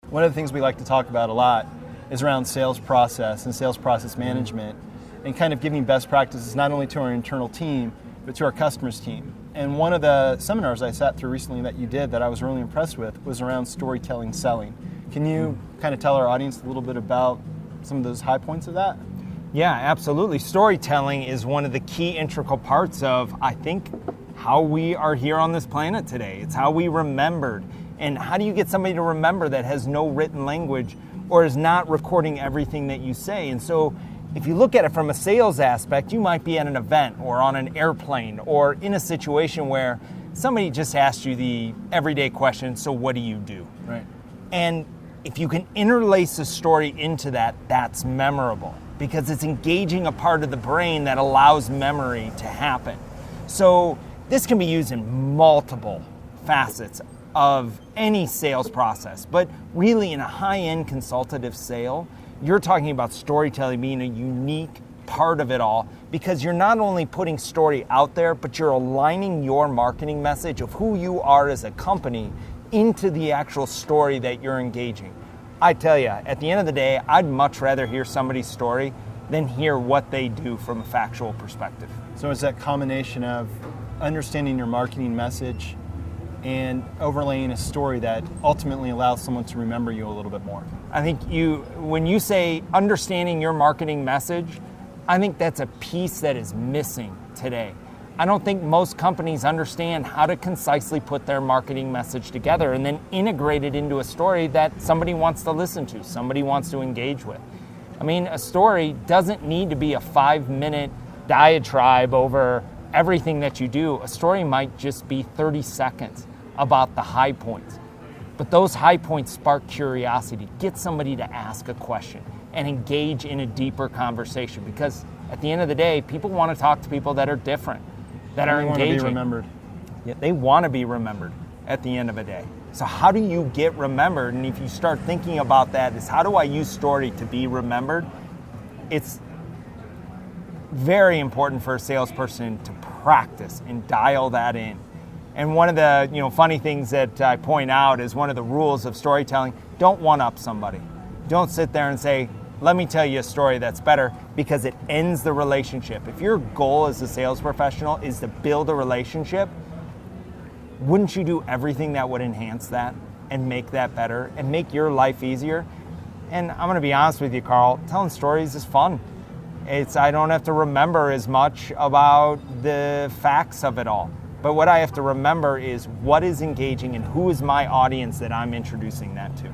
One of the things we like to talk about a lot is around sales process and sales process management, and kind of giving best practices not only to our internal team, but to our customers team. And one of the seminars I sat through recently that you did that I was really impressed with was around storytelling selling. Can you kind of tell our audience a little bit about some of those high points of that? Yeah, absolutely. Storytelling is one of the key integral parts of, I think, how we are here on this planet today. It's how we remembered. And how do you get somebody to remember that has no written language or is not recording everything that you say? And so if you look at it from a sales aspect, you might be at an event or on an airplane or in a situation where somebody just asked you the everyday question, so what do you do? Right. And if you can interlace a story into that, that's memorable because it's engaging a part of the brain that allows memory to happen. So this can be used in multiple facets of any sales process, but really in a high-end consultative sale, you're talking about storytelling being a unique part of it all because you're not only putting story out there, but you're aligning your marketing message of who you are as a company into the actual story that you're engaging. I tell you, at the end of the day, I'd much rather hear somebody's story than hear what they do from a factual perspective. So it's that combination of understanding your marketing message and overlaying a story that ultimately allows someone to remember you a little bit more. I think when you say understanding your marketing message, I think that's a piece that is missing today. I don't think most companies understand how to concisely put their marketing message together and then integrate it into a story that somebody wants to listen to, somebody wants to engage with. I mean, a story doesn't need to be a 5-minute diatribe over everything that you do. A story might just be 30 seconds about the high points. But those high points spark curiosity, get somebody to ask a question and engage in a deeper conversation because at the end of the day, people want to talk to people that are different, that are engaging. They want to be remembered. Yeah, they want to be remembered at the end of a day. So how do you get remembered? And if you start thinking about that, is how do I use story to be remembered? It's very important for a salesperson to practice and dial that in. And one of the funny things that I point out is one of the rules of storytelling, don't one-up somebody. Don't sit there and say, let me tell you a story that's better, because it ends the relationship. If your goal as a sales professional is to build a relationship, wouldn't you do everything that would enhance that and make that better and make your life easier? And I'm going to be honest with you, Carl, telling stories is fun. I don't have to remember as much about the facts of it all. But what I have to remember is what is engaging and who is my audience that I'm introducing that to.